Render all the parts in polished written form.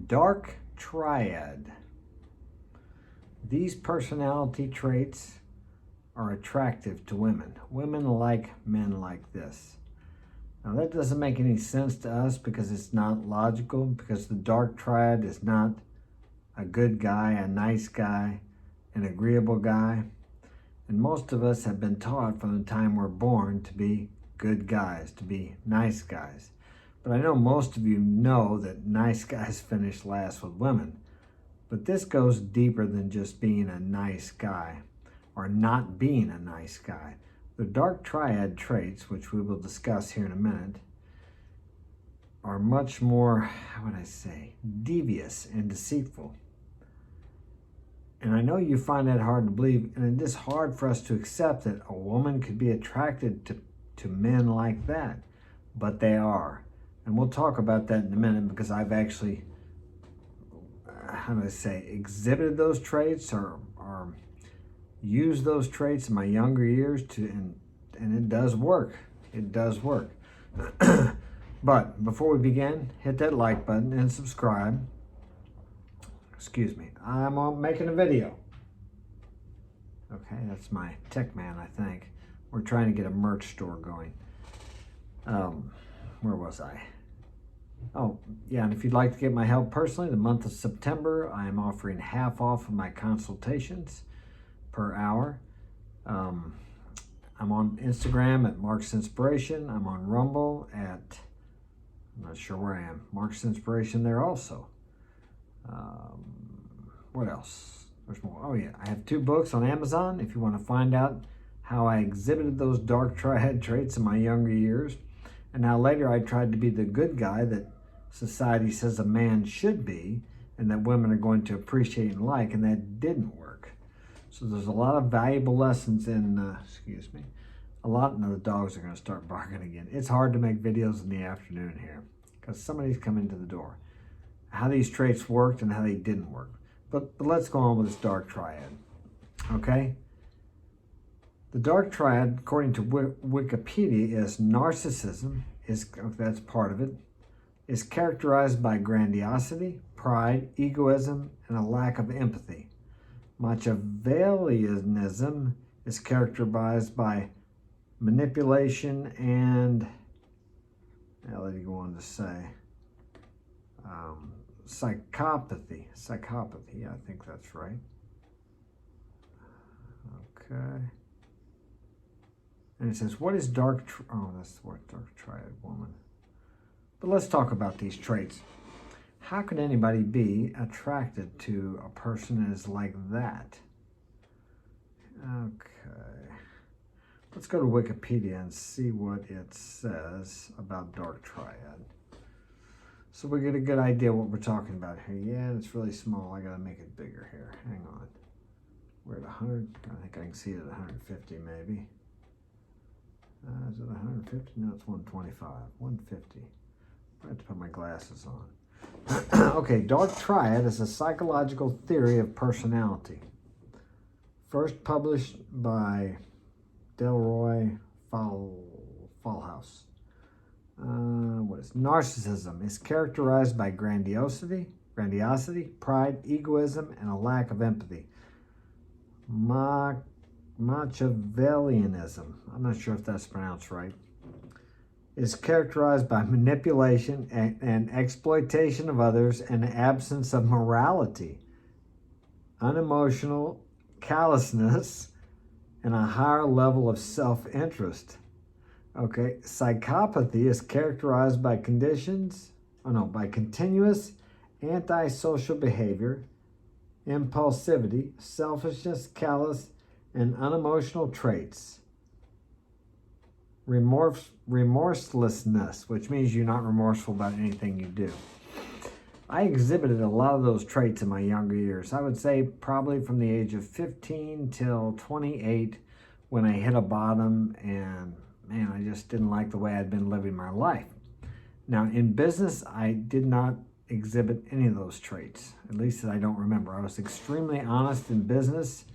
Dark Triad. These personality traits are attractive to women. Women like men like this. Now that doesn't make any sense to us because it's not logical, because the Dark Triad is not a good guy, a nice guy, an agreeable guy. And most of us have been taught from the time we're born to be good guys, to be nice guys. But I know most of you know that nice guys finish last with women. But this goes deeper than just being a nice guy or not being a nice guy. The Dark Triad traits, which we will discuss here in a minute, are much more, how would I say, devious and deceitful. And I know you find that hard to believe, and it is hard for us to accept that a woman could be attracted to men like that, but they are. And we'll talk about that in a minute because I've actually, how do I say, exhibited those traits or used those traits in my younger years and it does work. It does work. But before we begin, hit that like button and subscribe. Excuse me, I'm making a video. Okay, that's my tech man, I think. We're trying to get a merch store going. Where was I? Oh, yeah, and if you'd like to get my help personally, the month of September, I am offering half off of my consultations per hour. I'm on Instagram at Mark's Inspiration. I'm on Rumble at, I'm not sure where I am, Mark's Inspiration there also. What else? There's more. Oh yeah, I have 2 books on Amazon if you want to find out how I exhibited those Dark Triad traits in my younger years and how later I tried to be the good guy that society says a man should be and that women are going to appreciate and like, and that didn't work. So there's a lot of valuable lessons in, excuse me, no, the dogs are going to start barking again. It's hard to make videos in the afternoon here because somebody's coming to the door. How these traits worked and how they didn't work. But let's go on with this Dark Triad, okay? The Dark Triad, according to Wikipedia, is narcissism, that's part of it, is characterized by grandiosity, pride, egoism, and a lack of empathy. Machiavellianism is characterized by manipulation and, I'll let you go on to say, psychopathy, yeah, I think that's right. Okay. And it says, what is that's the word, Dark Triad woman. But let's talk about these traits. How could anybody be attracted to a person that is like that? Okay. Let's go to Wikipedia and see what it says about Dark Triad. So we get a good idea what we're talking about here. Yeah, it's really small. I gotta make it bigger here. Hang on. We're at 100. I think I can see it at 150 maybe. Is it 150? No, it's 125. 150. I have to put my glasses on. Okay, Dark Triad is a psychological theory of personality. First published by Delroy Fallhaus. What is narcissism? Is characterized by grandiosity, pride, egoism, and a lack of empathy. Machiavellianism, I'm not sure if that's pronounced right, is characterized by manipulation and exploitation of others and the absence of morality, unemotional callousness, and a higher level of self-interest. Okay, psychopathy is characterized by continuous antisocial behavior, impulsivity, selfishness, callous, and unemotional traits. Remorselessness, which means you're not remorseful about anything you do. I exhibited a lot of those traits in my younger years. I would say probably from the age of 15 till 28 when I hit a bottom and man, I just didn't like the way I'd been living my life. Now, in business, I did not exhibit any of those traits, at least that I don't remember. I was extremely honest in business.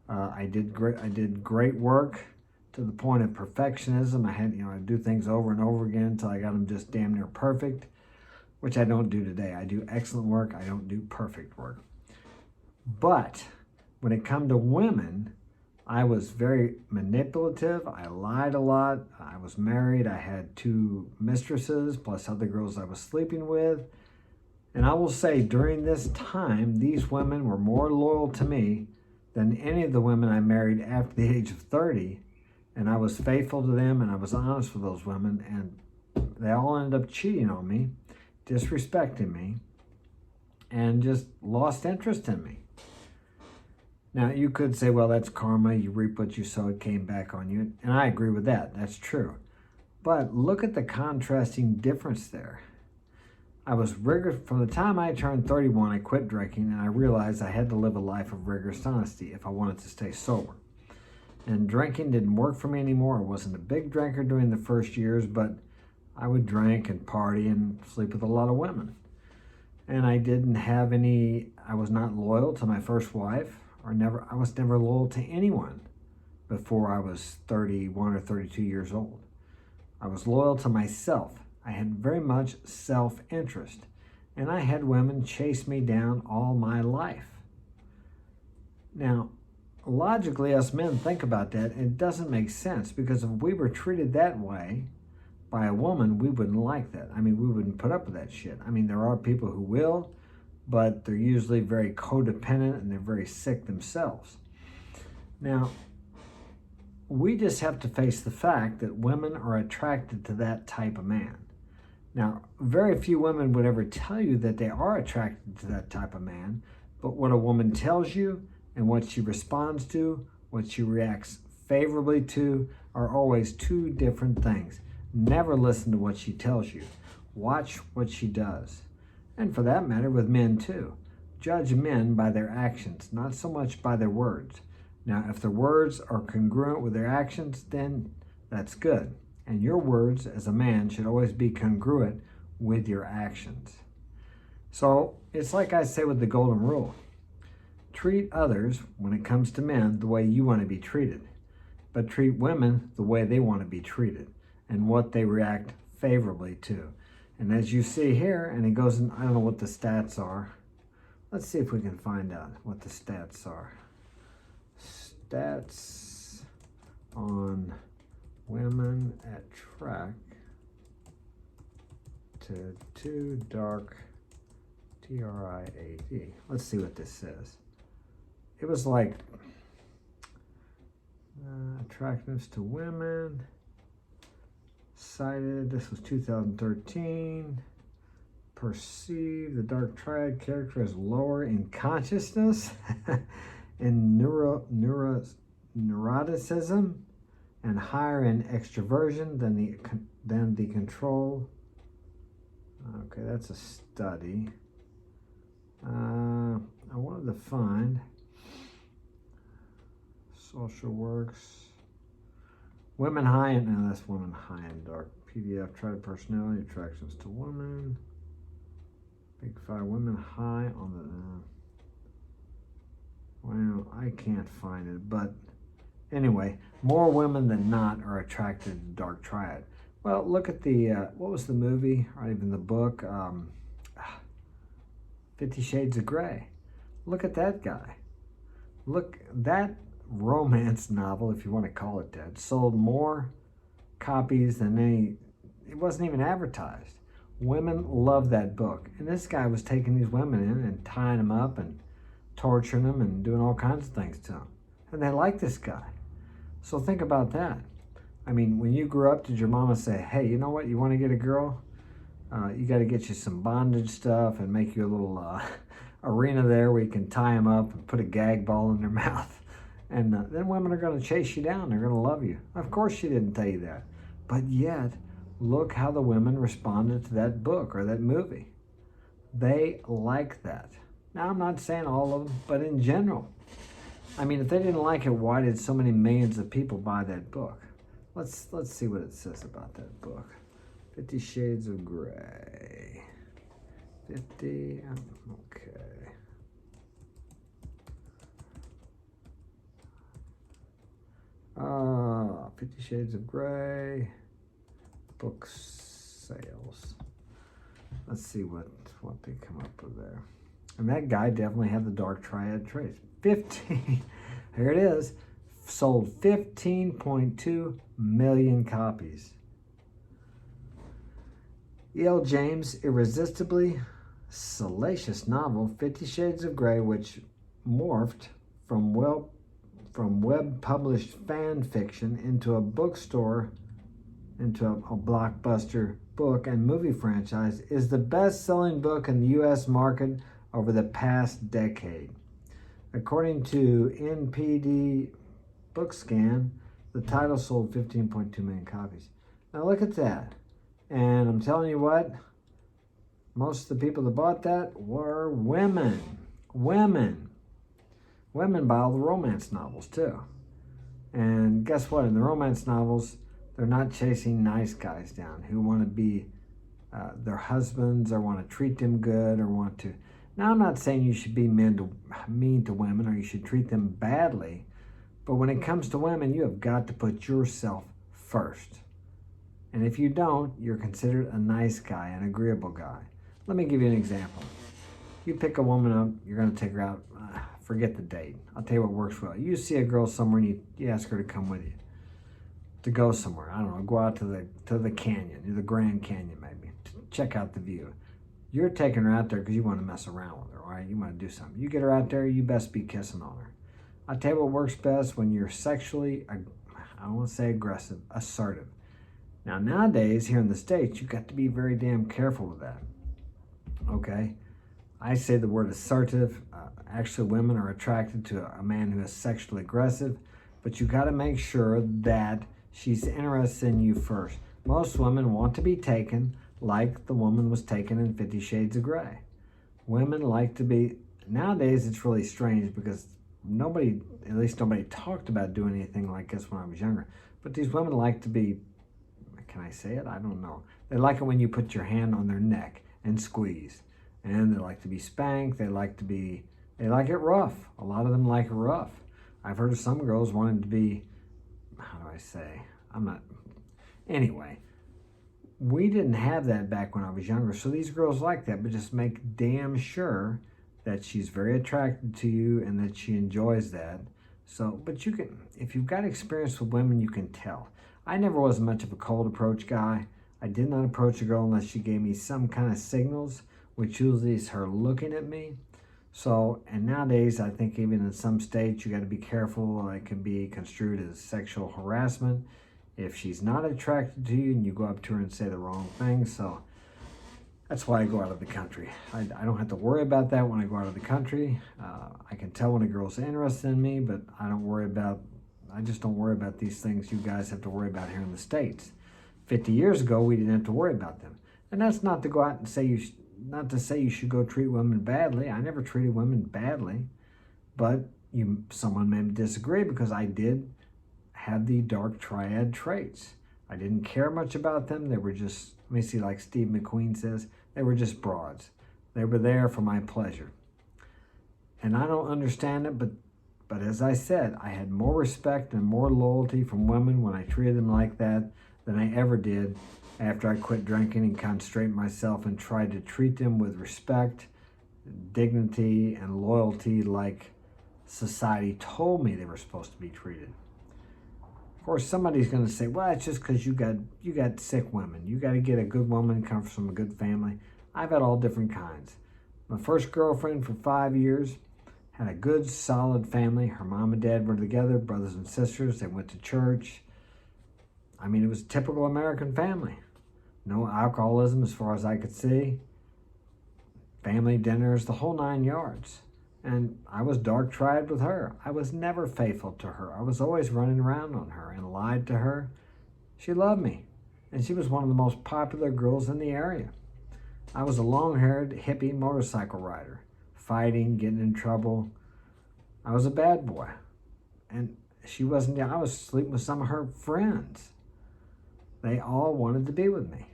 I did great work to the point of perfectionism. I'd do things over and over again until I got them just damn near perfect. which I don't do today. I do excellent work. I don't do perfect work. But when it come to women, I was very manipulative. I lied a lot. I was married. I had 2 mistresses plus other girls I was sleeping with. And I will say during this time, these women were more loyal to me than any of the women I married after the age of 30. And I was faithful to them, and I was honest with those women, and they all ended up cheating on me, disrespecting me, and just lost interest in me. Now, you could say, well, that's karma. You reap what you sow. It came back on you. And I agree with that. That's true. But look at the contrasting difference there. I was rigorous. From the time I turned 31, I quit drinking, and I realized I had to live a life of rigorous honesty if I wanted to stay sober. And drinking didn't work for me anymore. I wasn't a big drinker during the first years, but I would drink and party and sleep with a lot of women. And I didn't have any, I was not loyal to my first wife, I was never loyal to anyone before I was 31 or 32 years old. I was loyal to myself. I had very much self-interest, and I had women chase me down all my life. Now, logically, us men think about that, and it doesn't make sense, because if we were treated that way by a woman, we wouldn't like that. I mean, we wouldn't put up with that shit. I mean, there are people who will, but they're usually very codependent and they're very sick themselves. Now, we just have to face the fact that women are attracted to that type of man. Now, very few women would ever tell you that they are attracted to that type of man, but what a woman tells you and what she responds to, what she reacts favorably to, are always 2 different things. Never listen to what she tells you. Watch what she does. And for that matter, with men too. Judge men by their actions, not so much by their words. Now, if the words are congruent with their actions, then that's good. And your words as a man should always be congruent with your actions. So it's like I say with the golden rule. Treat others, when it comes to men, the way you want to be treated. But treat women the way they want to be treated and what they react favorably to. And as you see here, and it goes in, I don't know what the stats are. Let's see if we can find out what the stats are. Stats on women attract to dark, T-R-I-A-D. Let's see what this says. It was like attractiveness to women. Cited, this was 2013. Perceived the Dark Triad character as lower in consciousness and neuroticism and higher in extroversion than the control. Okay, that's a study. I wanted to find social works. Women high in, no, that's women high in dark. PDF, triad personality, attractions to women. Big 5, women high on the, well, I can't find it, but anyway, more women than not are attracted to Dark Triad. Well, look at the, what was the movie, or even the book, 50 Shades of Grey. Look at that guy. Look, that romance novel, if you want to call it that, sold more copies than any, it wasn't even advertised. Women love that book. And this guy was taking these women in and tying them up and torturing them and doing all kinds of things to them. And they like this guy. So think about that. I mean, when you grew up, did your mama say, hey, you know what, you want to get a girl? You got to get you some bondage stuff and make you a little arena there where you can tie them up and put a gag ball in their mouth. And then women are going to chase you down. They're going to love you. Of course she didn't tell you that. But yet, look how the women responded to that book or that movie. They like that. Now, I'm not saying all of them, but in general. I mean, if they didn't like it, why did so many millions of people buy that book? Let's see what it says about that book. 50 Shades of Grey. 50, okay. 50 Shades of Grey, book sales. let's see what they come up with there. And that guy definitely had the Dark Triad traits. 15, here it is, sold 15.2 million copies. E.L. James' irresistibly salacious novel, 50 Shades of Grey, which morphed from web-published fan fiction into a blockbuster book and movie franchise, is the best-selling book in the U.S. market over the past decade. According to NPD BookScan, the title sold 15.2 million copies. Now look at that. And I'm telling you what, most of the people that bought that were women. Women buy all the romance novels too. And guess what? In the romance novels, they're not chasing nice guys down who want to be their husbands or want to treat them good or want to. Now, I'm not saying you should be mean to women or you should treat them badly, but when it comes to women, you have got to put yourself first. And if you don't, you're considered a nice guy, an agreeable guy. Let me give you an example. You pick a woman up, you're going to take her out, forget the date. I'll tell you what works well. You see a girl somewhere and you ask her to come with you, to go somewhere. I don't know, go out to the canyon, the Grand Canyon maybe, to check out the view. You're taking her out there because you want to mess around with her, all right? You want to do something. You get her out there, you best be kissing on her. I'll tell you what works best when you're sexually, I don't want to say aggressive, assertive. Now, nowadays, here in the States, you've got to be very damn careful with that, okay? I say the word assertive. Actually, women are attracted to a man who is sexually aggressive, but you got to make sure that she's interested in you first. Most women want to be taken like the woman was taken in 50 Shades of Grey. Women like to be, nowadays it's really strange because nobody talked about doing anything like this when I was younger, but these women like to be, can I say it? I don't know. They like it when you put your hand on their neck and squeeze. And they like to be spanked. They like it rough. A lot of them like it rough. I've heard of some girls wanting to be, how do I say? Anyway, we didn't have that back when I was younger. So these girls like that, but just make damn sure that she's very attracted to you and that she enjoys that. So, but you can, if you've got experience with women, you can tell. I never was much of a cold approach guy. I did not approach a girl unless she gave me some kind of signals, which usually is her looking at me. So, and nowadays, I think even in some states, you got to be careful. It can be construed as sexual harassment if she's not attracted to you and you go up to her and say the wrong thing. So that's why I go out of the country. I don't have to worry about that when I go out of the country. I can tell when a girl's interested in me, but I just don't worry about these things you guys have to worry about here in the States. 50 years ago, we didn't have to worry about them. And that's not to go out and say not to say you should go treat women badly. I never treated women badly, but someone may disagree because I did have the Dark Triad traits. I didn't care much about them. They were just, let me see, like Steve McQueen says, they were just broads. They were there for my pleasure. And I don't understand it, but as I said, I had more respect and more loyalty from women when I treated them like that than I ever did after I quit drinking and concentrated myself and tried to treat them with respect, dignity, and loyalty like society told me they were supposed to be treated. Of course, somebody's going to say, well, it's just because you got sick women. You got to get a good woman, comes from a good family. I've had all different kinds. My first girlfriend for 5 years had a good, solid family. Her mom and dad were together, brothers and sisters. They went to church. I mean, it was a typical American family. No alcoholism as far as I could see. Family dinners, the whole 9 yards. And I was Dark Triad with her. I was never faithful to her. I was always running around on her and lied to her. She loved me. And she was one of the most popular girls in the area. I was a long-haired hippie motorcycle rider, fighting, getting in trouble. I was a bad boy. And she wasn't, I was sleeping with some of her friends. They all wanted to be with me.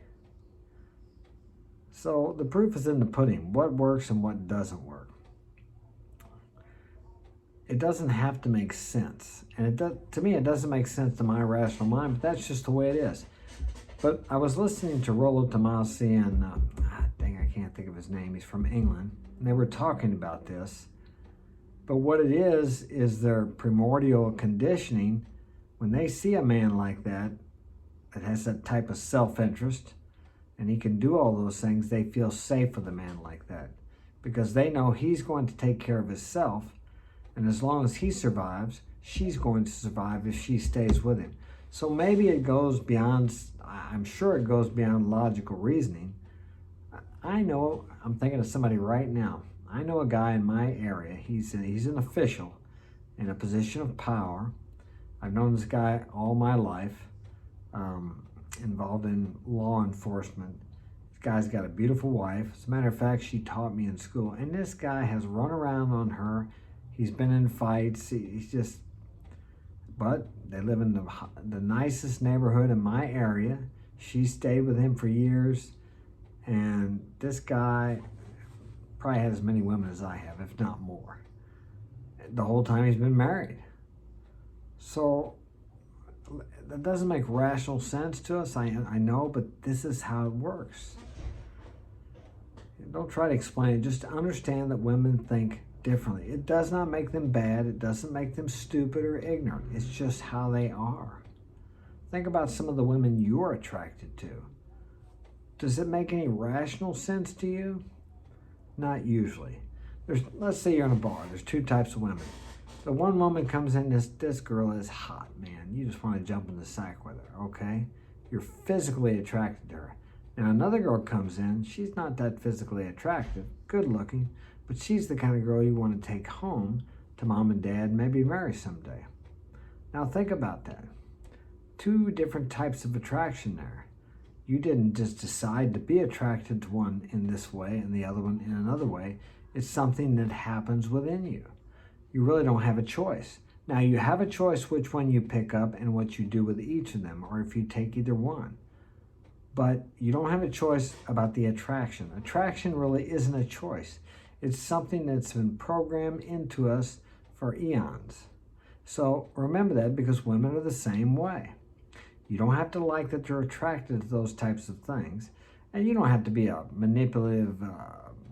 So the proof is in the pudding, what works and what doesn't work. It doesn't have to make sense. And to me, it doesn't make sense to my rational mind, but that's just the way it is. But I was listening to Rollo Tomassi and, dang, I can't think of his name. He's from England. And they were talking about this. But what it is their primordial conditioning. When they see a man like that has that type of self-interest, and he can do all those things, they feel safe with a man like that. Because they know he's going to take care of himself, and as long as he survives, she's going to survive if she stays with him. So maybe it goes beyond, I'm sure it goes beyond logical reasoning. I know, I'm thinking of somebody right now. I know a guy in my area. He's an official in a position of power. I've known this guy all my life, involved in law enforcement. This guy's got a beautiful wife. As a matter of fact, she taught me in school. And this guy has run around on her. He's been in fights. He's just, but they live in the nicest neighborhood in my area. She stayed with him for years. And this guy probably had as many women as I have, if not more, the whole time he's been married. So that doesn't make rational sense to us, I know, but this is how it works. Don't try to explain it. Just understand that women think differently. It does not make them bad. It doesn't make them stupid or ignorant. It's just how they are. Think about some of the women you're attracted to. Does it make any rational sense to you? Not usually. Let's say you're in a bar. There's two types of women. The one woman comes in, this girl is hot, man. You just want to jump in the sack with her, okay? You're physically attracted to her. Now another girl comes in, she's not that physically attractive, good looking, but she's the kind of girl you want to take home to mom and dad, maybe marry someday. Now think about that. Two different types of attraction there. You didn't just decide to be attracted to one in this way and the other one in another way. It's something that happens within you. You really don't have a choice. Now you have a choice which one you pick up and what you do with each of them, or if you take either one. But you don't have a choice about the attraction. Attraction really isn't a choice. It's something that's been programmed into us for eons. So remember that, because women are the same way. You don't have to like that you're attracted to those types of things. And you don't have to be a manipulative,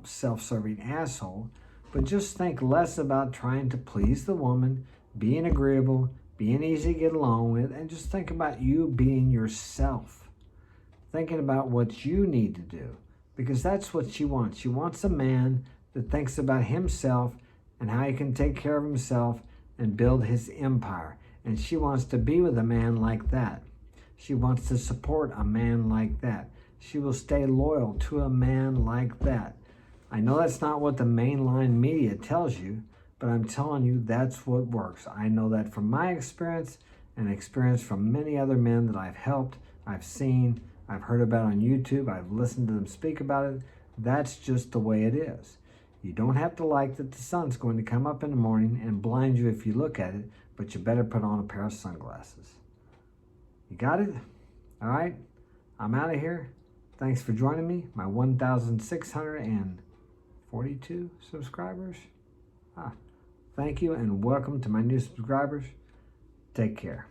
self-serving asshole. But just think less about trying to please the woman, being agreeable, being easy to get along with, and just think about you being yourself. Thinking about what you need to do, because that's what she wants. She wants a man that thinks about himself and how he can take care of himself and build his empire. And she wants to be with a man like that. She wants to support a man like that. She will stay loyal to a man like that. I know that's not what the mainline media tells you, but I'm telling you that's what works. I know that from my experience and experience from many other men that I've helped, I've seen, I've heard about on YouTube, I've listened to them speak about it. That's just the way it is. You don't have to like that the sun's going to come up in the morning and blind you if you look at it, but you better put on a pair of sunglasses. You got it? All right, I'm out of here. Thanks for joining me, my 1,642 subscribers. Thank you and welcome to my new subscribers. Take care.